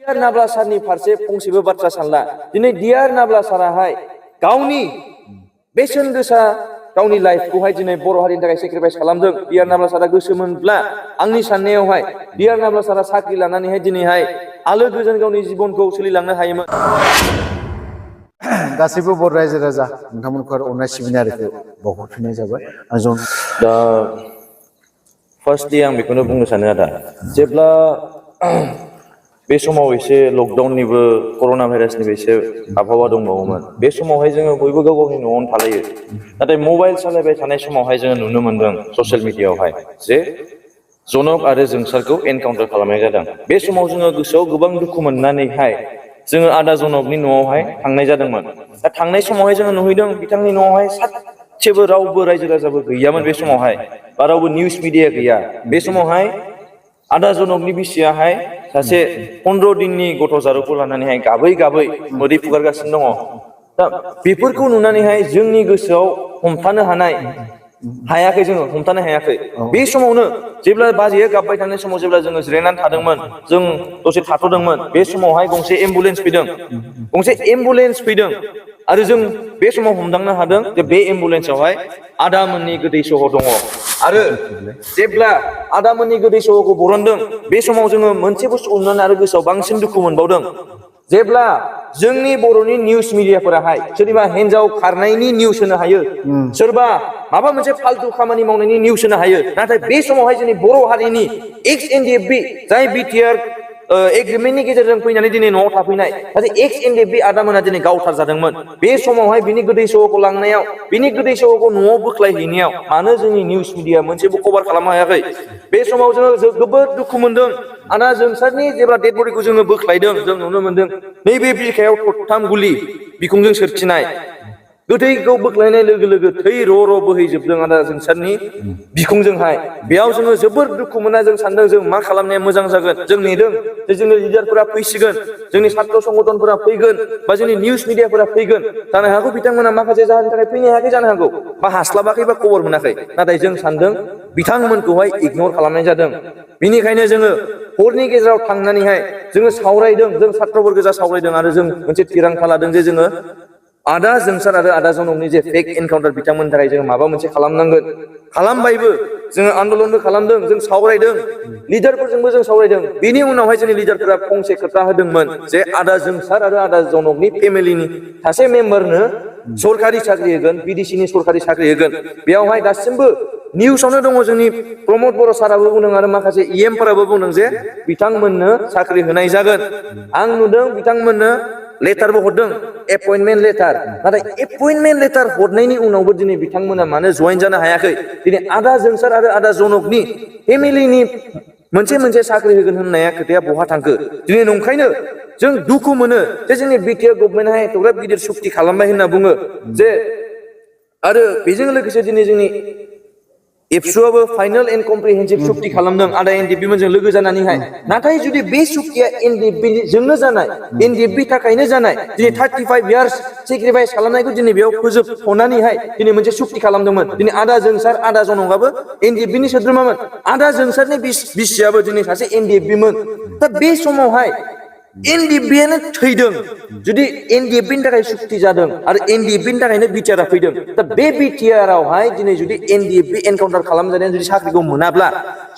dear नाब्ला सारनि फारसे फंसेबो बाथ्रा सानला दिनै डियार नाब्ला साराहाय गावनि बेसेन गोसा गावनि लाइफखौहाय दिनै बर' हारिनि थाखाय सेक्रिफाइस खालामदों डियार नाब्ला सारा गोसोमोनब्ला आंनि साननायावहाय डियार नाब्ला सारा साख्रि लानानैहाय दिनैहाय आलो गोजोन गावनि जिबनखौ सोलिलांनो हायोमोन गासैबो बर' रायजो राजा नोंथांमोनखौ अननाय सिबिनायखौ बावहरफिननाय जाबाय दा फार्स्टलि आं बेखौनो बुंनो सानो आदा जेब्ला बे समाव एसे लकडाउननिबो कर'ना भाइरासनिबो एसे आबहावा दंबावोमोन बे समावहाय जोङो बयबो गाव गावनि न'आवनो थालायो नाथाय मबाइल सालायबाय थानाय समावहाय जोङो नुनो मोनदों ससियेल मिडियाआवहाय जे जनक आरो जोंसारखौ एनकाउन्टार खालामनाय जादों बे समाव जोङो गोसोआव गोबां दुखु मोननानैहाय जोङो आदा जनकनि न'आवहाय थांनाय जादोंमोन दा थांनाय समावहाय जोङो नुहैदों बिथांनि न'आवहाय सासेबो रावबो रायजो राजाबो गैयामोन बे समावहाय बा रावबो निउस मिडिया गैया बे समावहाय आदा जनकनि बिसियाहाय सासे 15 दिननि गथ' जारुखौ लानानैहाय गाबै गाबै मोदै फुगारगासिनो दङ दा बेफोरखौ नुनानैहाय जोंनि गोसोआव हमथानो हायाखै जोङो हमथानो हायाखै बे समावनो जेब्ला बाजैया गाबबाय थानाय समाव जेब्ला जोङो जिरायनानै थादोंमोन जों दसे थाथ'दोंमोन बे समावहाय गंसे एम्बुलेन्स फैदों आरो जों बे समाव हमदांनो हादों जे बे एम्बुलेन्सआवहाय आदामोननि गोदै सह दङ आरो जेब्ला आदामोननि गोदै सहखौ बरनदों बे समाव जोङो मोनसे बुस्थुखौ नुनानै आरो गोसोआव बांसिन दुखु मोनबावदों जेब्ला जोंनि बर'नि निउस मिडियाफोराहाय सोरनिबा हिन्जाव खारनायनि निउस होनो हायो सोरबा माबा मोनसे फालतु खामानि मावनायनि निउस होनो हायो नाथाय बे समावहाय जोंनि बर' हारिनि एक्स एनडिएफबि जाय बिटिआर एग्रिमेन्टनि गेजेरजों फैनानै दिनै न'आव थाफैनाय सासे एक्स एनडिएफबि आदामोना दिनै गावथार जादोंमोन बे समावहाय बिनि गोदै सहखौ लांनायाव बिनि गोदै सहखौ न'आव बोख्लायहैनायाव मानो जोंनि निउस मिडिया मोनसेबो कभार खालामनो हायाखै बे समाव जोङो जोबोद दुखु मोनदों आदा जोंसारनि जेब्ला डेड बडिखौ जोङो बोख्लायदों जों नुनो मोनदों नैबे बिखायाव थरथाम गुलि बिखुंजों सोरखिनाय गोथैखौ बोख्लायनाय लोगो लोगो थै र' बोहैजोबदों आदा जोंसारनि बिखुंजोंहाय बेयाव जोङो जोबोद दुखु मोना जों सानदों जों मा खालामनाया मोजां जागोन जों नेदों जे जोंनि लिडारफोरा फैसिगोन जोंनि सात्र संगठनफोरा फैगोन बा जोंनि निउस मिडियाफोरा फैगोन जानो हागौ बिथांमोना माखासे जाहोननि थाखाय फैनो हायाखै जानो हागौ बा हास्लाबाखै बा खबर मोनाखै नाथाय जों सानदों बिथांमोनखौहाय इगनर खालामनाय जादों बेनिखायनो जोङो हरनि गेजेराव थांनानैहाय जोङो सावरायदों जों सात्रफोर गोजा सावरायदों आरो जों मोनसे थिरांथा लादों जे जोङो आदा जोंसार आरो आदा जनकनि जे फेक एनकाउन्टार बिथांमोननि थाखाय जोङो माबा मोनसे खालामनांगोन खालामबायबो जोङो आन्दलनबो खालामदों जों सावरायदों लिडारफोरजोंबो जों सावरायदों बेनि उनावहाय जोंनि लिडारफोरा फंसे खोथा होदोंमोन जे आदा जोंसार आरो आदा जनकनि फेमिलिनि सासे मेम्बारनो सरकारि साख्रि होगोन बिडिसिनि सरकारि साख्रि होगोन बेयावहाय दासिमबो निउसावनो दङ जोंनि प्रमद बर' साराबो बुंदों आरो माखासे इएमफोराबो बुंदों जे बिथांमोननो साख्रि होनाय जागोन आं नुदों बिथांमोननो लेटारबो हरदों एपइन्टमेन्ट लेटार नाथाय एपइन्टमेन्ट लेटार हरनायनि उनावबो दिनै बिथांमोना मानो जइन जानो हायाखै दिनै आदा जोंसार आरो आदा जनकनि फेमिलिनि मोनसे साख्रि होगोन होननाया खोथाया बहा थांखो दिनै नंखायनो जों दुखु मोनो जे जोंनि बिटिआर गभर्नमेन्टहाय एथ'ग्राब गिदिर सुक्ति खालामबाय होनना बुङो जे आरो बेजों लोगोसे दिनै जोंनि एबसुआबो फाइनाल एन्ड कमप्रिहेन्सिभ सुक्ति खालामदों आदा एनडिएफबि लोगो जानानैहाय नाथाय जुदि बे सुक्तिया एनडिएफबिजोंनो जानाय एनडिएफबि थाखायनो जानाय दिनै 35 इयार्स सेक्रिफाइस खालामनायखौ दिनै बेयाव फोजोबथ'नानैहाय दिनै मोनसे सुक्ति खालामदोंमोन दिनै आदा जोंसार आदा जनकआबो एनडिएफबिनि सोद्रोमामोन आदा जोंसारनि बिसियाबो दिनै सासे एनडिएफबिमोन दा बे समावहाय एनडिएफबियानो थैदों जुदि एनडिएफबिनि थाखाय सुक्ति जादों आरो एनडिएफबिनि थाखायनो बिटिआरआ फैदों दा बे बिटिआरआवहाय दिनै जुदि एनडिएफबि एनकाउन्टार खालामजानाया जुदि साख्रिखौ मोनाब्ला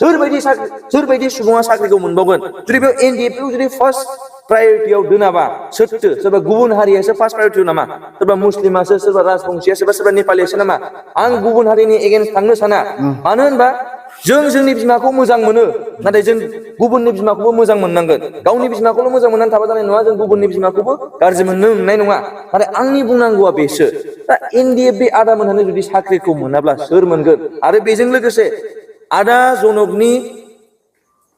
सोरबायदि सुबुङा साख्रिखौ मोनबावगोन जुदि बेयाव एनडिएफबिखौ जुदि फार्स्ट प्रायरिटियाव दोनाबा सोरबा गुबुन हारियासो फार्स्ट प्रायरिटियाव नामा सोरबा मुस्लिमासो सोरबा राजबंसियासो सोरबा नेपालियासो नामा आं गुबुन हारिनि एगेन्स्ट थांनो साना मानो होनबा जों जोंनि बिमाखौ मोजां मोनो नाथाय जों गुबुननि बिमाखौबो मोजां मोननांगोन गावनि बिमाखौल' मोजां मोननानै थाबा जानाय नङा जों गुबुननि बिमाखौबो गाज्रि मोननो मोननाय नङा नाथाय आंनि बुंनांगौआ बेसो दा एनडिएफबि आदामोनहानो जुदि साख्रिखौ मोनाब्ला सोर मोनगोन आरो बेजों लोगोसे आदा जनकनि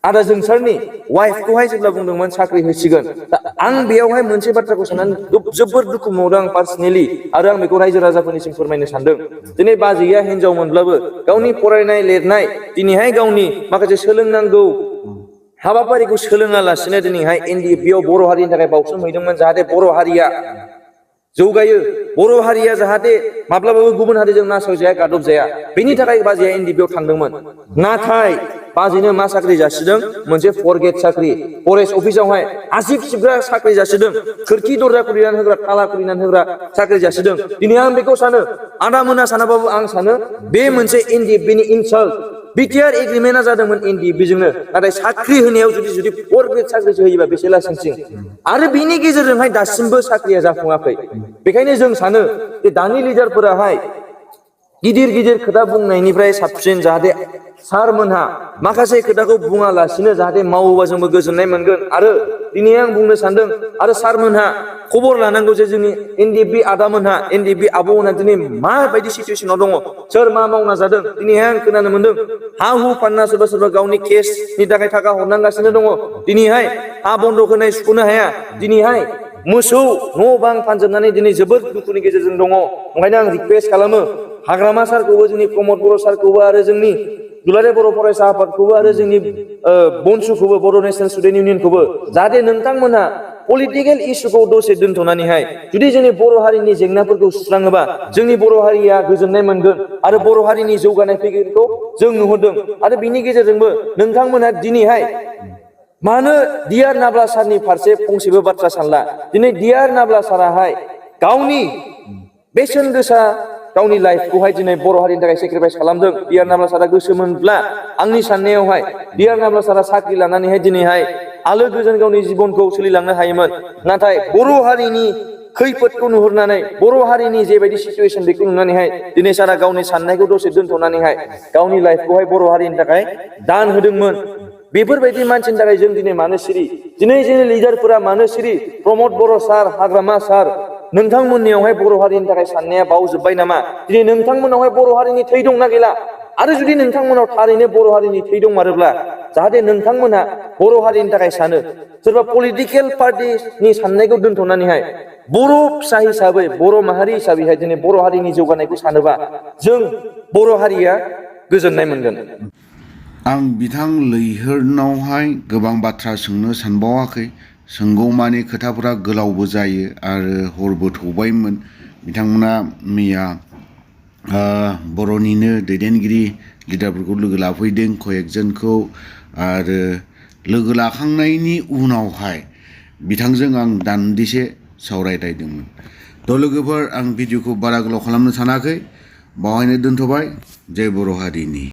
आदा जोंसारनि वाइफखौहाय जेब्ला बुंदोंमोन साख्रि होसिगोन दा आं बेयावहाय मोनसे बाथ्राखौ साननानै जोबोद दुखु मोनदों आं पार्सनेलि आरो आं बेखौ रायजो राजाफोरनिसिम फोरमायनो सानदों दिनै बाजैया हिनजाव मोनब्लाबो गावनि फरायनाय लिरनाय दिनैहाय गावनि माखासे सोलोंनांगौ हाबाफारिखौ सोलोङालासिनो दिनैहाय एनडिएफबियाव बर' हारिनि थाखाय बावसोमहैदोंमोन जाहाथे बर' हारिया जौगायो बर' हारिया जाहाथे माब्लाबाबो गुबुन हारिजों नासयजाया गादबजाया बेनि थाखाय बाजैया एनडिएफबियाव थांदोंमोन नाथाय बाजैनो मा साख्रि जासिदों मोनसे फरगेट साख्रि फरेस्ट अफिसावहाय आसिफ सिबग्रा साख्रि जासिदों खोरखि दरजा खुलिनानै होग्रा ताला खुलिनानै होग्रा साख्रि जासिदों दिनै आं बेखौ सानो आदा मोना सानाबाबो आं सानो बे मोनसे एनडिएफबिनि इनसाल्ट बिटिआर एग्रिमेन्टआ जादोंमोन एनडिएफबिजोंनो नाथाय साख्रि होनायाव जुदि फरगेट साख्रिसो होयोबा बेसे लासिंसिं आरो बिनि गेजेरजोंहाय दासिमबो साख्रिया जाफुङाखै बेखायनो जों सानो जे दानि लिडारफोराहाय गिदिर गिदिर खोथा बुंनायनिफ्राय साबसिन जाहाथे सारमोनहा माखासे खोथाखौ बुङालासिनो जाहाथे मावोबा जोंबो गोजोननाय मोनगोन आरो दिनै आं बुंनो सानदों आरो सारमोनहा खबर लानांगौ जे जोंनि एनडिएफबि आदामोनहा एनडिएफबि आब'मोनहा दिनै माबायदि सिचुवेसनाव दङ सोर मा मावना जादों दिनैहाय आं खोनानो मोनदों हा हु फानना सोरबा सोरबा गावनि केसनि थाखाय थाखा हरनांगासिनो दङ दिनैहाय हा बन्द होनाय सुख'नो हाया दिनैहाय मोसौ न' बां फानजोबनानै दिनै जोबोद दुखुनि गेजेरजों दङ ओंखायनो आं रिक्वेस्ट खालामो हाग्रामा सारखौबो जोंनि प्रमद बर' सारखौबो आरो जोंनि दुलाराय बर' फरायसा आफादखौबो आरो जोंनि बनसुखौबो बर' नेशनेल स्टुडेन्ट इउनियनखौबो जाहाथे नोंथांमोनहा पलिटिकेल इस्युखौ दसे दोनथ'नानैहाय जुदि जोंनि बर' हारिनि जेंनाफोरखौ सुस्राङोबा जोंनि बर' हारिया गोजोननाय मोनगोन आरो बर' हारिनि जौगानाय फैगोनखौ जों नुहुरदों आरो बिनि गेजेरजोंबो नोंथांमोनहा दिनैहाय मानो डिआर नाब्ला सारनि फारसे फंसेबो बाथ्रा सानला दिनै डिआर नाब्ला साराहाय गावनि बेसेन गोसा गावनि लाइफखौहाय दिनै बर' हारिनि थाखाय सेक्रिफाइस खालामदों डिआर नाब्ला सारा गोसोमोनब्ला आंनि साननायावहाय डिआर नाब्ला सारा साख्रि लानानैहाय दिनैहाय आलो गोजोन गावनि जिबनखौ सोलिलांनो हायोमोन नाथाय बर' हारिनि खैफोदखौ नुहुरनानै बर' हारिनि जेबायदि सिचुवेसन बेखौ नुनानैहाय दिनै सारा गावनि साननायखौ दसे दोनथ'नानैहाय गावनि लाइफखौहाय बर' हारिनि थाखाय दान होदोंमोन बेफोरबायदि मानसिनि थाखाय जों दिनै मानो सिरि दिनै जोंनि लिडारफोरा मानो सिरि प्रमद बर' सार हाग्रामा सार नोंथांमोननियावहाय बर' हारिनि थाखाय साननाया बावजोब्बाय नामा दिनै नोंथांमोनावहाय बर' हारिनि थै दंना गैला आरो जुदि नोंथांमोनाव थारैनो बर' हारिनि थै दंमारोब्ला जाहाथे नोंथांमोनहा बर' हारिनि थाखाय सानो सोरबा पलिटिकेल पार्टिनि साननायखौ दोनथ'नानैहाय बर' फिसा हिसाबै बर' माहारि हिसाबैहाय दिनै बर' हारिनि जौगानायखौ सानोबा जों बर' हारिया गोजोननाय मोनगोन आं बिथां लैहोरनावहाय गोबां बाथ्रा सोंनो सानबावाखै सोंगौमानि खोथाफोरा गोलावबो जायो आरो हरबो थौबायमोन बिथांमोना मैया बर'निनो दैदेनगिरि लिडारफोरखौ लोगो लाफैदों कयेकजनखौ आरो लोगो लाखांनायनि उनावहाय बिथांजों आं दान्दिसे सावरायलायदोंमोन थ' लोगोफोर आं भिडिअखौ बारा गोलाव खालामनो सानाखै बावहायनो दोनथ'बाय जय बर' हारिनि